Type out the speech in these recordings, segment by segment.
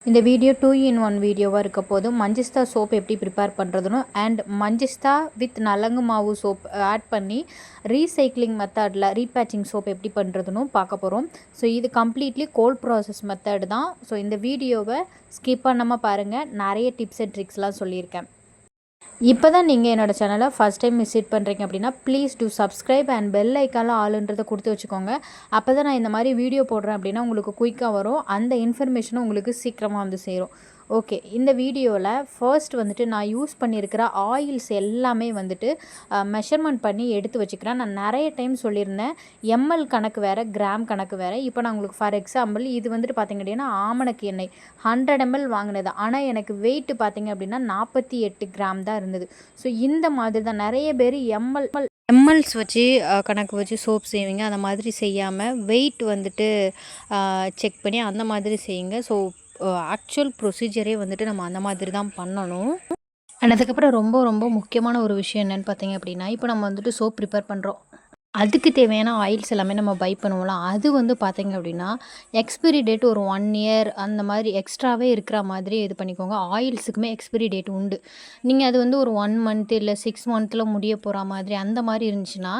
இந்த video 2 in 1 வீடியோவாக இருக்க போது மஞ்சிஸ்தா சோப் எப்படி ப்ரிப்பேர் பண்ணுறதுன்னு அண்ட் மஞ்சிஸ்தா வித் நலங்கு மாவு சோப் ஆட் பண்ணி ரீசைக்ளிங் மெத்தடில் ரீபேச்சிங் சோப் எப்படி பண்ணுறதுன்னு பார்க்க போகிறோம். ஸோ இது கம்ப்ளீட்லி கோல்ட் ப்ராசஸ் மெத்தட் தான். ஸோ இந்த வீடியோவை ஸ்கிப் பண்ணாமல் பாருங்கள், நிறைய டிப்ஸ் அண்ட் ட்ரிக்ஸ்லாம் சொல்லியிருக்கேன். இப்போ தான் நீங்கள் என்னோடய சேனலை ஃபஸ்ட் டைம் விசிட் பண்ணுறீங்க அப்படின்னா please do subscribe and bell ஐக்கான்லாம் ஆளுன்றதை கொடுத்து வச்சுக்கோங்க. அப்போ தான் நான் இந்த மாதிரி வீடியோ போடுறேன் அப்படின்னா உங்களுக்கு குயிக்காக வரும், அந்த இன்ஃபர்மேஷனும் உங்களுக்கு சீக்கிரமாக வந்து சேரும். ஓகே, இந்த வீடியோவில் ஃபர்ஸ்ட் வந்துட்டு நான் யூஸ் பண்ணியிருக்கிற ஆயில்ஸ் எல்லாமே வந்துட்டு மெஷர்மெண்ட் பண்ணி எடுத்து வச்சுக்கிறேன். நான் நிறைய டைம் சொல்லியிருந்தேன், எம்எல் கணக்கு வேறு, கிராம் கணக்கு வேறு. இப்போ நான் உங்களுக்கு ஃபார் எக்ஸாம்பிள் இது வந்துட்டு பார்த்திங்க அப்படின்னா ஆமணக்கு எண்ணெய் 100 ml வாங்கினது, ஆனால் எனக்கு வெயிட் பார்த்திங்க அப்படின்னா 48 கிராம் தான் இருந்தது. ஸோ இந்த மாதிரி தான் நிறைய பேர் எம்எல்ஸ் வச்சு கணக்கு வச்சு சோப் செய்வீங்க. அந்த மாதிரி செய்யாமல் வெயிட் வந்துட்டு செக் பண்ணி அந்த மாதிரி செய்யுங்க. ஸோ ஆக்சுவல் ப்ரொசீஜரே வந்துட்டு நம்ம அந்த மாதிரி தான் பண்ணணும். அண்ட் அதுக்கப்புறம் ரொம்ப ரொம்ப முக்கியமான ஒரு விஷயம் என்னென்னு பார்த்தீங்க அப்படின்னா, இப்போ நம்ம வந்துட்டு சோப் ப்ரிப்பேர் பண்ணுறோம், அதுக்கு தேவையான ஆயில்ஸ் எல்லாமே நம்ம பை பண்ணுவோம்ல, அது வந்து பார்த்திங்க அப்படின்னா எக்ஸ்பிரி டேட் ஒரு 1 year அந்த மாதிரி எக்ஸ்ட்ராவே இருக்கிற மாதிரி இது பண்ணிக்கோங்க. ஆயில்ஸுக்குமே எக்ஸ்பிரி டேட் உண்டு. நீங்கள் அது வந்து ஒரு 1 month இல்லை 6 monthல முடிய போகிற மாதிரி அந்த மாதிரி இருந்துச்சுன்னா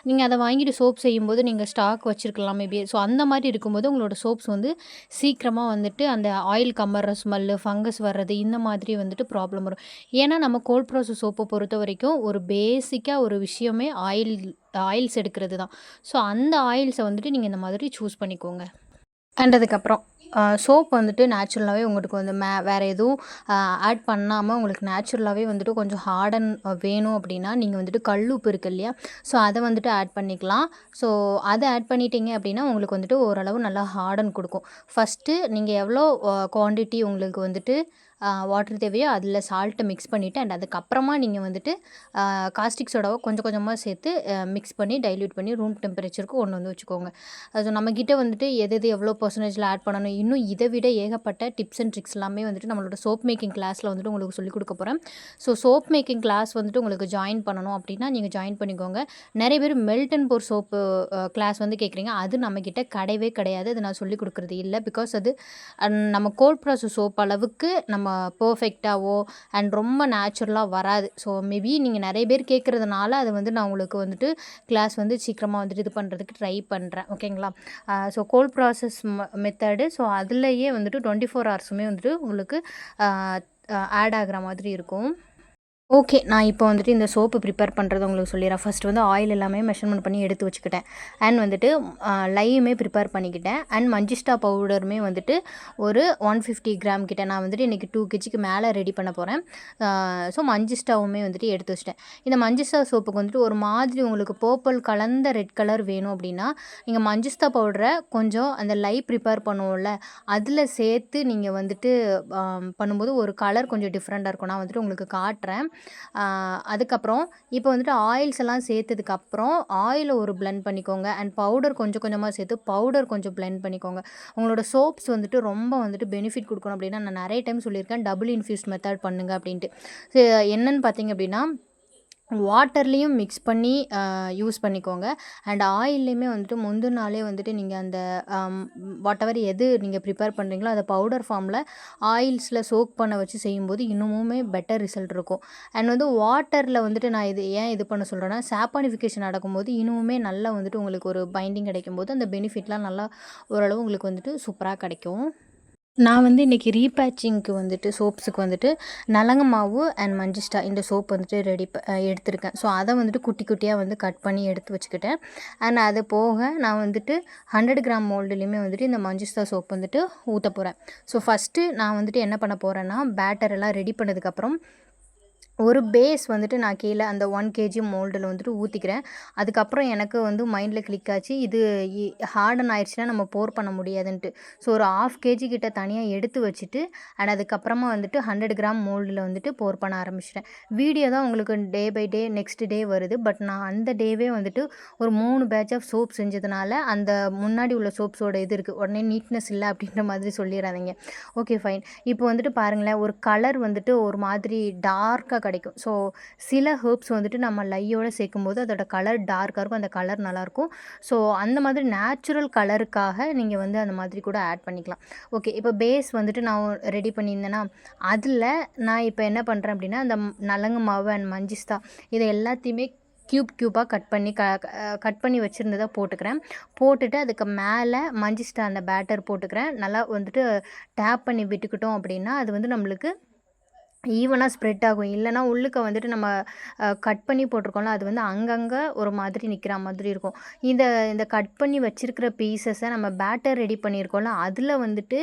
நீங்கள் அதை வாங்கிட்டு சோப் செய்யும்போது நீங்கள் ஸ்டாக் வச்சுருக்கலாம் மேபி. ஸோ அந்த மாதிரி இருக்கும்போது உங்களோட சோப்ஸ் வந்து சீக்கிரமாக வந்துட்டு அந்த ஆயில் கம்மற ஸ்மெல்லு, ஃபங்கஸ் வர்றது இந்த மாதிரி வந்துட்டு ப்ராப்ளம் வரும். ஏன்னா நம்ம கோல்ட் ப்ராசஸ் சோப்பை பொறுத்த வரைக்கும் ஒரு பேசிக்காக ஒரு விஷயமே ஆயில்ஸ் எடுக்கிறது தான். ஸோ அந்த ஆயில்ஸை வந்துட்டு நீங்கள் இந்த மாதிரி சூஸ் பண்ணிக்கோங்க. அண்ட் அதுக்கப்புறம் சோப் வந்துட்டு நேச்சுரலாகவே உங்களுக்கு வந்து வேறு எதுவும் ஆட் பண்ணாமல் உங்களுக்கு நேச்சுரலாகவே வந்துட்டு கொஞ்சம் ஹார்டன் வேணும் அப்படின்னா நீங்கள் வந்துட்டு கல்லுப்பு இருக்குது இல்லையா, ஸோ அதை வந்துட்டு ஆட் பண்ணிக்கலாம். ஸோ அதை ஆட் பண்ணிட்டீங்க அப்படின்னா உங்களுக்கு வந்துட்டு ஓரளவு நல்லா ஹார்டன் கொடுக்கும். ஃபஸ்ட்டு நீங்கள் எவ்வளோ குவான்டிட்டி உங்களுக்கு வந்துட்டு வாட்டர் தேவையோ அதில் சால்ட்டை மிக்ஸ் பண்ணிவிட்டு அண்ட் அதுக்கப்புறமா நீங்கள் வந்துட்டு காஸ்டிக் சோடாவை கொஞ்சம் கொஞ்சமாக சேர்த்து மிக்ஸ் பண்ணி டைல்யூட் பண்ணி ரூம் டெம்பரேச்சருக்கு கொண்டு வந்து வச்சுக்கோங்க. அது நம்மக்கிட்ட வந்துட்டு எது எவ்வளோ பர்சன்டேஜில் ஆட் பண்ணணும், இன்னும் இதை விட ஏகப்பட்ட டிப்ஸ் அண்ட் ட்ரிக்ஸ் எல்லாமே வந்துட்டு நம்மளோட சோப் மேக்கிங் கிளாஸில் வந்துட்டு உங்களுக்கு சொல்லிக் கொடுக்க போகிறேன். ஸோ சோப் மேக்கிங் கிளாஸ் வந்துட்டு உங்களுக்கு ஜாயின் பண்ணணும் அப்படின்னா நீங்கள் ஜாயின் பண்ணிக்கோங்க. நிறைய பேர் melt and pour soap class வந்து கேட்குறீங்க, அது நம்மக்கிட்ட கிடையவே கிடையாது. அது நான் சொல்லிக் கொடுக்குறது இல்லை. பிகாஸ் அது நம்ம கோல்ட் ப்ராசஸ் சோப் அளவுக்கு நம்ம பர்ஃபெக்டாவோ அண்ட் ரொம்ப நேச்சுரலாக வராது. ஸோ மேபி நீங்கள் நிறைய பேர் கேட்குறதுனால அது வந்து நான் உங்களுக்கு வந்துட்டு கிளாஸ் வந்து சீக்கிரமாக வந்துட்டு இது பண்ணுறதுக்கு ட்ரை பண்ணுறேன். ஓகேங்களா? So gold process method, so அதுலேயே வந்துட்டு 24 hours வந்துட்டு உங்களுக்கு ஆட் ஆகிற மாதிரி இருக்கும். ஓகே, நான் இப்போ வந்துட்டு இந்த சோப்பு ப்ரிப்பேர் பண்ணுறது உங்களுக்கு சொல்லிடுறேன். ஃபஸ்ட்டு வந்து ஆயில் எல்லாமே மெஷர்மெண்ட் பண்ணி எடுத்து வச்சுக்கிட்டேன். அண்ட் வந்துட்டு லையுமே ப்ரிப்பேர் பண்ணிக்கிட்டேன். அண்ட் மஞ்சிஸ்டா பவுடருமே வந்துட்டு ஒரு 150 கிராம் கிட்ட நான் வந்துட்டு இன்றைக்கி 2 kgக்கு மேலே ரெடி பண்ண போகிறேன். ஸோ மஞ்சிஸ்டாவுமே வந்துட்டு எடுத்து வச்சிட்டேன். இந்த மஞ்சிஸ்டா சோப்புக்கு வந்துட்டு ஒரு மாதிரி உங்களுக்கு பர்பிள் கலந்த ரெட் கலர் வேணும் அப்படின்னா நீங்கள் மஞ்சிஸ்டா பவுடரை கொஞ்சம் அந்த லை ப்ரிப்பேர் பண்ணுவோம்ல அதில் சேர்த்து நீங்கள் வந்துட்டு பண்ணும்போது ஒரு கலர் கொஞ்சம் டிஃப்ரெண்ட்டாக இருக்கும். நான் வந்துட்டு உங்களுக்கு காட்டுறேன். அதுக்கப்புறம் இப்போ வந்துட்டு ஆயில்ஸ் எல்லாம் சேர்த்ததுக்கப்புறம் ஆயிலை ஒரு பிளெண்ட் பண்ணிக்கோங்க. அண்ட் பவுடர் கொஞ்சம் கொஞ்சமாக சேர்த்து பவுடர் கொஞ்சம் பிளெண்ட் பண்ணிக்கோங்க. உங்களோட சோப்ஸ் வந்துட்டு ரொம்ப வந்துட்டு பெனிஃபிட் கொடுக்கணும் அப்படின்னா நான் நிறைய டைம் சொல்லியிருக்கேன், டபுள் இன்ஃப்யூஸ்ட் மெத்தட் பண்ணுங்க அப்படின்ட்டு. என்னென்னு பார்த்தீங்க அப்படின்னா வாட்டர்லேயும் மிக்ஸ் பண்ணி யூஸ் பண்ணிக்கோங்க. அண்ட் ஆயில்லையுமே வந்துட்டு முந்தின நாளே வந்துட்டு நீங்கள் அந்த வாட்டெவர் எது நீங்கள் ப்ரிப்பேர் பண்ணுறீங்களோ அதை பவுடர் ஃபார்மில் ஆயில்ஸில் சோக் பண்ண வச்சு செய்யும்போது இன்னுமுமே பெட்டர் ரிசல்ட் இருக்கும். அண்ட் வந்து வாட்டரில் வந்துட்டு நான் இது பண்ண சொல்கிறேன்னா சாப்பானிஃபிகேஷன் நடக்கும்போது இன்னுமுமே நல்லா வந்துட்டு உங்களுக்கு ஒரு பைண்டிங் கிடைக்கும்போது அந்த பெனிஃபிட்லாம் நல்லா ஓரளவு உங்களுக்கு வந்துட்டு சூப்பராக கிடைக்கும். நான் வந்து இன்றைக்கி ரீபேச்சிங்க்கு வந்துட்டு சோப்ஸுக்கு வந்துட்டு நலங்கு மாவு அண்ட் மஞ்சிஸ்டா இந்த சோப் வந்துட்டு எடுத்திருக்கேன். ஸோ அதை வந்துட்டு குட்டி குட்டியாக வந்து கட் பண்ணி எடுத்து வச்சுக்கிட்டேன். அண்ட் அது போக நான் வந்துட்டு 100 கிராம் மோல்டுலேயுமே வந்துட்டு இந்த மஞ்சிஸ்டா சோப் வந்துட்டு ஊற்ற போகிறேன். ஸோ ஃபஸ்ட்டு நான் வந்துட்டு என்ன பண்ண போகிறேன்னா பேட்டர் எல்லாம் ரெடி பண்ணதுக்கப்புறம் ஒரு பேஸ் வந்துட்டு நான் கீழே அந்த 1 kg மோல்டில் வந்துட்டு ஊற்றிக்கிறேன். அதுக்கப்புறம் எனக்கு வந்து மைண்டில் கிளிக் ஆச்சு, இது ஹார்டன் ஆயிடுச்சுன்னா நம்ம போர் பண்ண முடியாதுன்ட்டு. ஸோ ஒரு 1/2 kg கிட்ட தனியாக எடுத்து வச்சுட்டு அண்ட் அதுக்கப்புறமா வந்துட்டு 100 கிராம் மோல்டில் வந்துட்டு போர் பண்ண ஆரம்பிச்சிட்டேன். வீடியோ தான் உங்களுக்கு day by day next day வருது. பட் நான் அந்த டேவே வந்துட்டு ஒரு 3 பேட்ச் ஆஃப் சோப் செஞ்சதுனால அந்த முன்னாடி உள்ள சோப்ஸோட இது இருக்குது, உடனே நீட்னஸ் இல்லை அப்படின்ற மாதிரி சொல்லிடாதீங்க. Okay fine. இப்போ வந்துட்டு பாருங்களேன், ஒரு கலர் வந்துட்டு ஒரு மாதிரி டார்க்காக கிடைக்கும். ஸோ சில ஹெர்ப்ஸ் வந்துட்டு நம்ம லையோட சேர்க்கும்போது அதோட கலர் டார்க்காக இருக்கும், அந்த கலர் நல்லாயிருக்கும். ஸோ அந்த மாதிரி நேச்சுரல் கலருக்காக நீங்கள் வந்து அந்த மாதிரி கூட ஆட் பண்ணிக்கலாம். ஓகே, இப்போ பேஸ் வந்துட்டு நான் ரெடி பண்ணியிருந்தேன்னா அதில் நான் இப்போ என்ன பண்ணுறேன் அப்படின்னா அந்த நலங்கு மாவு அண்ட் மஞ்சிஸ்தா இதை எல்லாத்தையுமே க்யூபாக கட் பண்ணி வச்சுருந்ததை போட்டுக்கிறேன். போட்டுட்டு அதுக்கு மேலே மஞ்சிஸ்டா அந்த பேட்டர் போட்டுக்கிறேன். நல்லா வந்துட்டு டேப் பண்ணி விட்டுக்கிட்டோம் அப்படின்னா அது வந்து நம்மளுக்கு ஈவனாக ஸ்ப்ரெட் ஆகும். இல்லைனா உள்ளுக்க வந்துட்டு நம்ம கட் பண்ணி போட்டிருக்கோம்ல அது வந்து அங்கங்கே ஒரு மாதிரி நிற்கிற மாதிரி இருக்கும். இந்த கட் பண்ணி வச்சுருக்கிற பீசஸை நம்ம பேட்டர் ரெடி பண்ணியிருக்கோம்ல அதில் வந்துட்டு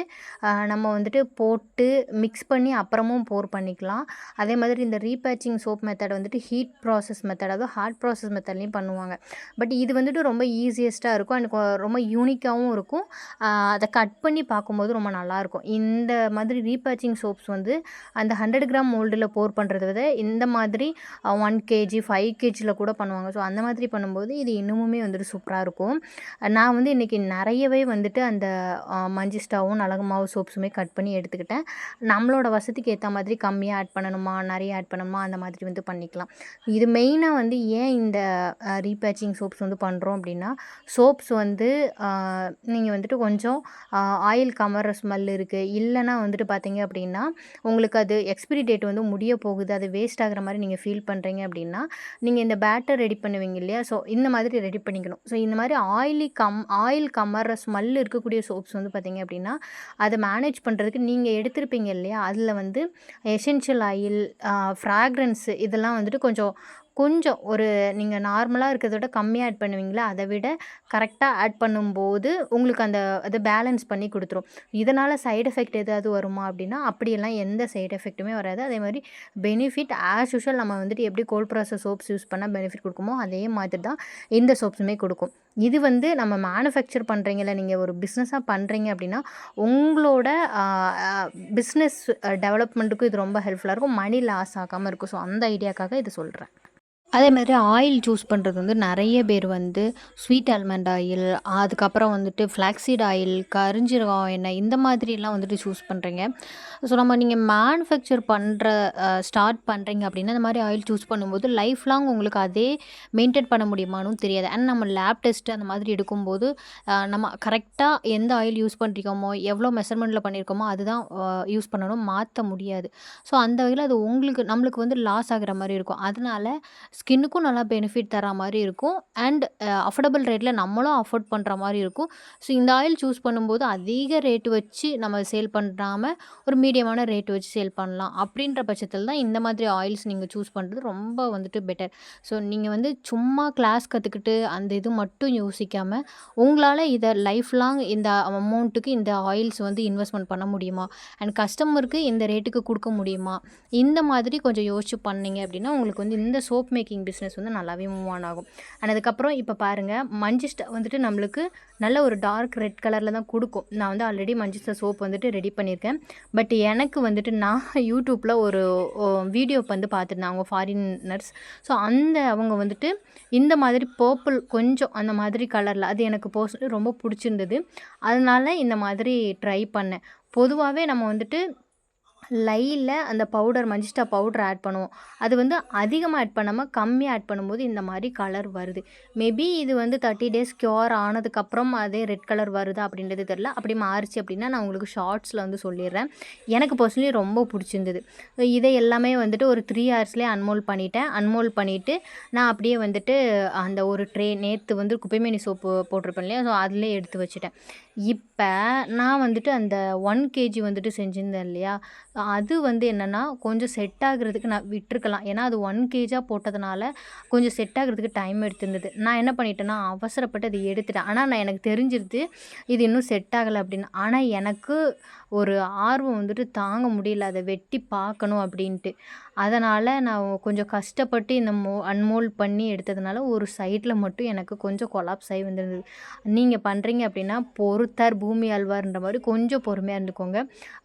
நம்ம வந்துட்டு போட்டு மிக்ஸ் பண்ணி அப்புறமும் போர் பண்ணிக்கலாம். அதே மாதிரி இந்த ரீபேச்சிங் சோப் மெத்தட் வந்துட்டு ஹீட் ப்ராசஸ் மெத்தட், அதாவது ஹாட் ப்ராசஸ் மெத்தட்லேயும் பண்ணுவாங்க. பட் இது வந்துட்டு ரொம்ப ஈஸியஸ்ட்டாக இருக்கும் அண்ட் ரொம்ப யூனிக்காகவும் இருக்கும். அதை கட் பண்ணி பார்க்கும்போது ரொம்ப நல்லாயிருக்கும். இந்த மாதிரி ரீபேச்சிங் சோப்ஸ் வந்து அந்த 100 கிராம் மோல்டில் போர் பண்ணுறத விட இந்த மாதிரி 1 kg 5 kgயில் கூட பண்ணுவாங்க. ஸோ அந்த மாதிரி பண்ணும்போது இது இன்னுமுமே வந்துட்டு சூப்பராக இருக்கும். நான் வந்து இன்றைக்கி நிறையவே வந்துட்டு அந்த மஞ்சிஸ்டாவும் நலங்கு மாவு சோப்ஸுமே கட் பண்ணி எடுத்துக்கிட்டேன். நம்மளோட வசதிக்கு ஏற்ற மாதிரி கம்மியாக ஆட் பண்ணணுமா நிறைய ஆட் பண்ணணுமா அந்த மாதிரி வந்து பண்ணிக்கலாம். இது மெயினாக வந்து ஏன் இந்த ரீபேச்சிங் சோப்ஸ் வந்து பண்ணுறோம் அப்படின்னா சோப்ஸ் வந்து நீங்கள் வந்துட்டு கொஞ்சம் ஆயில் கமர்ற ஸ்மெல் இருக்குது, இல்லைனா வந்துட்டு பார்த்தீங்க அப்படின்னா உங்களுக்கு அது எக்ஸ்பிரி டேட் வந்து முடிய போகுது, அது வேஸ்ட் ஆகிற மாதிரி நீங்கள் ஃபீல் பண்ணுறீங்க அப்படின்னா நீங்கள் இந்த பேட்டர் ரெடி பண்ணுவீங்க இல்லையா, ஸோ இந்த மாதிரி ரெடி பண்ணிக்கணும். ஸோ இந்த மாதிரி ஆயில் கமர்ற ஸ்மெல் இருக்கக்கூடிய சோப்ஸ் வந்து பார்த்திங்க அப்படின்னா அதை மேனேஜ் பண்ணுறதுக்கு நீங்கள் எடுத்திருப்பீங்க இல்லையா அதில் வந்து எசென்ஷியல் ஆயில், ஃப்ராக்ரன்ஸு இதெல்லாம் வந்துட்டு கொஞ்சம் ஒரு நீங்கள் நார்மலாக இருக்கிறத விட கம்மியாக ஆட் பண்ணுவீங்களா அதை விட கரெக்டாக ஆட் பண்ணும்போது உங்களுக்கு அதை பேலன்ஸ் பண்ணி கொடுத்துரும். இதனால் சைடு எஃபெக்ட் ஏதாவது வருமா அப்படின்னா அப்படியெல்லாம் எந்த சைடு எஃபெக்ட்டுமே வராது. அதே மாதிரி பெனிஃபிட் ஆஸ் யூஷுவல் நம்ம வந்துட்டு எப்படி கோல்ட் ப்ராசஸ் சோப்ஸ் யூஸ் பண்ணால் பெனிஃபிட் கொடுக்குமோ அதே மாதிரி தான் இந்த சோப்ஸுமே கொடுக்கும். இது வந்து நம்ம மேனுஃபேக்சர் பண்ணுறீங்கள, நீங்கள் ஒரு பிஸ்னஸாக பண்ணுறீங்க அப்படின்னா உங்களோட பிஸ்னஸ் டெவலப்மெண்ட்டுக்கும் இது ரொம்ப ஹெல்ப்ஃபுல்லாக இருக்கும், மணி லாஸ் ஆகாமல் இருக்கும். ஸோ அந்த ஐடியாக்காக இது சொல்கிறேன். அதே மாதிரி ஆயில் சூஸ் பண்ணுறது வந்து நிறைய பேர் வந்து ஸ்வீட் ஆல்மண்ட் ஆயில், அதுக்கப்புறம் வந்துட்டு ஃப்ளாக்ஸீட் ஆயில், கரிஞ்சீரகம் எண்ணெய் இந்த மாதிரிலாம் வந்துட்டு சூஸ் பண்ணுறீங்க. ஸோ நீங்கள் மேனுஃபேக்சர் ஸ்டார்ட் பண்ணுறீங்க அப்படின்னா இந்த மாதிரி ஆயில் சூஸ் பண்ணும்போது லைஃப் லாங் உங்களுக்கு அதே மெயின்டைன் பண்ண முடியுமானும் தெரியாது. அண்ட் நம்ம லேப் டெஸ்ட்டு அந்த மாதிரி எடுக்கும்போது நம்ம கரெக்டாக எந்த ஆயில் யூஸ் பண்ணிருக்கோமோ எவ்வளோ மெஷர்மெண்ட்டில் பண்ணியிருக்கோமோ அதுதான் யூஸ் பண்ணணும், மாற்ற முடியாது. ஸோ அந்த வகையில் அது நம்மளுக்கு வந்து லாஸ் ஆகிற மாதிரி இருக்கும். அதனால ஸ்கின்னுக்கும் நல்லா பெனிஃபிட் தர மாதிரி இருக்கும் அண்ட் அஃபோர்டபுள் ரேட்டில் நம்மளும் அஃபோர்ட் பண்ணுற மாதிரி இருக்கும். ஸோ இந்த ஆயில் சூஸ் பண்ணும்போது அதிக ரேட்டு வச்சு நம்ம சேல் பண்ணாமல் ஒரு மீடியமான ரேட்டு வச்சு சேல் பண்ணலாம். அப்படின்ற பட்சத்தில் தான் இந்த மாதிரி ஆயில்ஸ் நீங்கள் சூஸ் பண்ணுறது ரொம்ப வந்துட்டு பெட்டர். ஸோ நீங்கள் வந்து சும்மா கிளாஸ் கற்றுக்கிட்டு அந்த இது மட்டும் யோசிக்காமல் உங்களால் இதை லைஃப் லாங் இந்த அமௌண்ட்டுக்கு இந்த ஆயில்ஸ் வந்து இன்வெஸ்ட்மெண்ட் பண்ண முடியுமா அண்ட் கஸ்டமருக்கு இந்த ரேட்டுக்கு கொடுக்க முடியுமா, இந்த மாதிரி கொஞ்சம் யோசிச்சு பண்ணிங்க அப்படின்னா உங்களுக்கு வந்து இந்த சோப் மேக்கிங் பிஸ்னஸ் வந்து நல்லாவே மூவ் ஆன் ஆகும். அண்ட் அதுக்கப்புறம் இப்போ பாருங்கள் மஞ்சிஸ்டா வந்துட்டு நம்மளுக்கு நல்ல ஒரு டார்க் ரெட் கலரில் தான் கொடுக்கும். நான் வந்து ஆல்ரெடி மஞ்சிஸ்டா சோப் வந்துட்டு ரெடி பண்ணியிருக்கேன். பட் எனக்கு வந்துட்டு நான் யூடியூப்பில் ஒரு வீடியோ வந்து பார்த்துருந்தேன், அவங்க ஃபாரினர்ஸ். ஸோ அவங்க வந்துட்டு இந்த மாதிரி பர்பிள் கொஞ்சம் அந்த மாதிரி கலரில் அது எனக்கு பர்சனலி ரொம்ப பிடிச்சிருந்தது. அதனால இந்த மாதிரி ட்ரை பண்ணேன். பொதுவாகவே நம்ம வந்துட்டு லையில் அந்த மஞ்சிஸ்டா பவுடர் ஆட் பண்ணுவோம். அது வந்து அதிகமாக ஆட் பண்ணாமல் கம்மியாக ஆட் பண்ணும்போது இந்த மாதிரி கலர் வருது. மேபி இது வந்து 30 days க்யூர் ஆனதுக்கப்புறம் அதே ரெட் கலர் வருதா அப்படின்றது தெரில. அப்படி மாறிச்சு அப்படின்னா நான் உங்களுக்கு ஷார்ட்ஸில் வந்து சொல்லிடுறேன். எனக்கு பர்சனலி ரொம்ப பிடிச்சிருந்தது. இதை எல்லாமே வந்துட்டு ஒரு 3 hours அன்மோல் பண்ணிவிட்டு நான் அப்படியே வந்துட்டு அந்த ஒரு நேற்று வந்து குப்பைமேனி சோப்பு போட்டிருப்பேன் இல்லையா, ஸோ அதிலே எடுத்து வச்சுட்டேன். இப்போ நான் வந்துட்டு அந்த 1 kg வந்துட்டு செஞ்சுருந்தேன் இல்லையா, அது வந்து என்னென்னா கொஞ்சம் செட் ஆகுறதுக்கு நான் விட்டுருக்கலாம். ஏன்னா அது 1 kg போட்டதுனால கொஞ்சம் செட் ஆகுறதுக்கு டைம் எடுத்திருந்தது. நான் என்ன பண்ணிட்டேன்னா அவசரப்பட்டு அதை எடுத்துட்டேன். ஆனால் எனக்கு தெரிஞ்சிருது இது இன்னும் செட் ஆகலை அப்படின்னு. ஆனால் எனக்கு ஒரு ஆர்வம் வந்துட்டு தாங்க முடியல, அதை வெட்டி பார்க்கணும் அப்படின்ட்டு. அதனால் நான் கொஞ்சம் கஷ்டப்பட்டு இந்த அன்மோல்ட் பண்ணி எடுத்ததுனால ஒரு சைடில் மட்டும் எனக்கு கொஞ்சம் கொலாப்ஸ் ஆகி வந்துருந்தது. நீங்கள் பண்ணுறீங்க அப்படின்னா பொறுத்தார் பூமி ஆழ்வார்ன்ற மாதிரி கொஞ்சம் பொறுமையாக இருந்துக்கோங்க.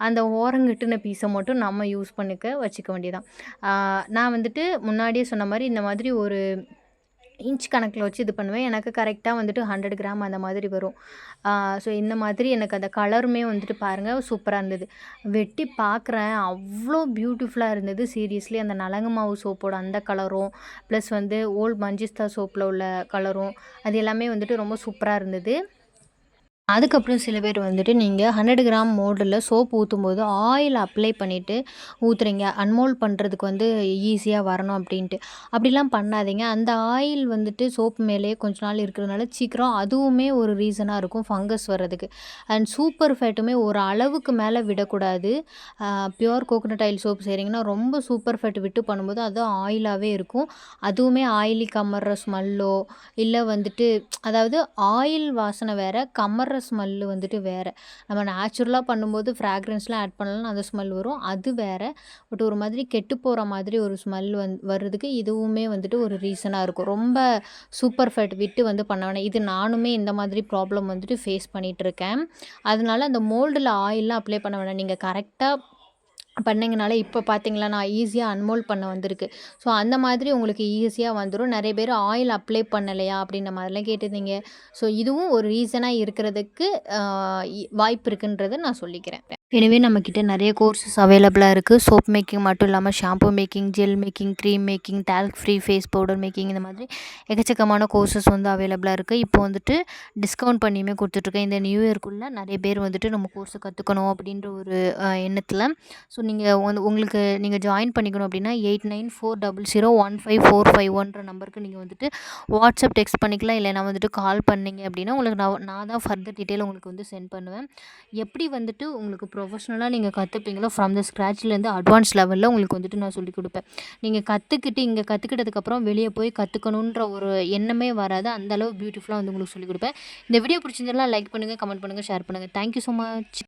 அந்த ஓரங்கட்டுன பீஸை மட்டும் நம்ம வச்சுக்க வேண்டியதான். நான் வந்துட்டு முன்னாடியே சொன்ன மாதிரி இந்த மாதிரி ஒரு இன்ச் கணக்கில் வச்சு இது பண்ணுவேன். எனக்கு கரெக்டாக வந்துட்டு 100 கிராம் அந்த மாதிரி வரும். ஸோ இந்த மாதிரி எனக்கு அந்த கலருமே வந்துட்டு பாருங்கள் சூப்பராக இருந்தது. வெட்டி பார்க்குறேன் அவ்வளோ பியூட்டிஃபுல்லாக இருந்தது. சீரியஸ்லி அந்த நலங்கு மாவு சோப்போட அந்த கலரும் ப்ளஸ் வந்து ஓல்ட் மஞ்சிஸ்தா சோப்பில் உள்ள கலரும் அது எல்லாமே வந்துட்டு ரொம்ப சூப்பராக இருந்தது. அதுக்கப்புறம் சில பேர் வந்துட்டு நீங்கள் 100 கிராம் மோல்டில் சோப் ஊற்றும்போது ஆயில் அப்ளை பண்ணிவிட்டு ஊற்றுறீங்க அன்மோல்ட் பண்ணுறதுக்கு வந்து ஈஸியாக வரணும் அப்படின்ட்டு. அப்படிலாம் பண்ணாதீங்க. அந்த ஆயில் வந்துட்டு சோப்பு மேலேயே கொஞ்ச நாள் இருக்கிறதுனால சீக்கிரம் அதுவுமே ஒரு ரீசனாக இருக்கும் ஃபங்கஸ் வர்றதுக்கு. அண்ட் சூப்பர் ஃபேட்டுமே ஒரு அளவுக்கு மேலே விடக்கூடாது. பியூர் கோகோனட் ஆயில் சோப் செய்கிறீங்கன்னா ரொம்ப சூப்பர் ஃபேட் விட்டு பண்ணும்போது அது ஆயிலாகவே இருக்கும். அதுவுமே ஆயிலி கம்மர்ற ஸ்மெல்லோ இல்லை வந்துட்டு அதாவது ஆயில் வாசனை வேறு, கம்மர்ற ஸ்மெல்லு வந்துட்டு வேறு. நம்ம நேச்சுரலாக பண்ணும்போது ஃப்ராக்ரன்ஸ்லாம் ஆட் பண்ணலன்னா அந்த ஸ்மெல் வரும். அது வேறு. பட் ஒரு மாதிரி கெட்டு போகிற மாதிரி ஒரு ஸ்மெல் வர்றதுக்கு இதுவுமே வந்துட்டு ஒரு ரீசனாக இருக்கும். ரொம்ப சூப்பர் ஃபேட் விட்டு வந்து பண்ண வேணாம். இது நானுமே இந்த மாதிரி ப்ராப்ளம் வந்துட்டு ஃபேஸ் பண்ணிகிட்ருக்கேன். அதனால அந்த மோல்டில் ஆயில்லாம் அப்ளை பண்ண வேணாம். நீங்கள் கரெக்டாக பண்ணிங்கனால இப்போ பார்த்தீங்களா நான் ஈஸியாக அன்மோல்ட் பண்ண வந்திருக்கு. ஸோ அந்த மாதிரி உங்களுக்கு ஈஸியாக வந்துடும். நிறைய பேர் ஆயில் அப்ளை பண்ணலையா அப்படின்ற மாதிரிலாம் கேட்டிருந்தீங்க. ஸோ இதுவும் ஒரு ரீசனாக இருக்கிறதுக்கு வாய்ப்பு இருக்குன்றதை நான் சொல்லிக்கிறேன். எனவே நம்மக்கிட்ட நிறைய கோர்சஸ் அவைலபிளாக இருக்குது. சோப் மேக்கிங் மட்டும் இல்லாமல் shampoo making, gel making, cream making, talc free face powder making இந்த மாதிரி எக்கச்சக்கமான கோர்சஸ் வந்து அவைலபிளாக இருக்குது. இப்போ வந்துட்டு டிஸ்கவுண்ட் பண்ணியுமே கொடுத்துட்ருக்கேன். இந்த நியூ இயர்க்குள்ளே நிறைய பேர் வந்துட்டு நம்ம கோர்ஸை கற்றுக்கணும் அப்படின்ற ஒரு எண்ணத்தில். ஸோ நீங்கள் உங்களுக்கு நீங்கள் ஜாயின் பண்ணிக்கணும் அப்படின்னா 8940015451 நம்பருக்கு நீங்கள் வந்துட்டு வாட்ஸ்அப் டெக்ஸ்ட் பண்ணிக்கலாம். இல்லைனா வந்துட்டு கால் பண்ணிங்க அப்படின்னா உங்களுக்கு நான் தான் ஃபர்தர் டீட்டெயில் உங்களுக்கு வந்து சென்ட் பண்ணுவேன். எப்படி வந்துட்டு உங்களுக்கு ப்ரொஃபஷ்னலாக நீங்கள் கற்றுப்பீங்களோ ஃப்ரம் த ஸ்க்ராட்ச்லேருந்து அட்வான்ஸ் லெவலில் உங்களுக்கு வந்துட்டு நான் சொல்லிக் கொடுப்பேன். நீங்கள் கற்றுக்கிட்டு இங்கே கற்றுக்கிட்டதுக்கப்புறம் வெளியே போய் கற்றுக்கணுன்ற ஒரு எண்ணமே வராது. அந்தளவு பியூட்டிஃபுல்லாக வந்து உங்களுக்கு சொல்லிக் கொடுப்பேன். இந்த வீடியோ பிடிச்சிருந்தெல்லாம் லைக் பண்ணுங்கள், கமெண்ட் பண்ணுங்கள், ஷேர் பண்ணுங்கள். Thank you so much.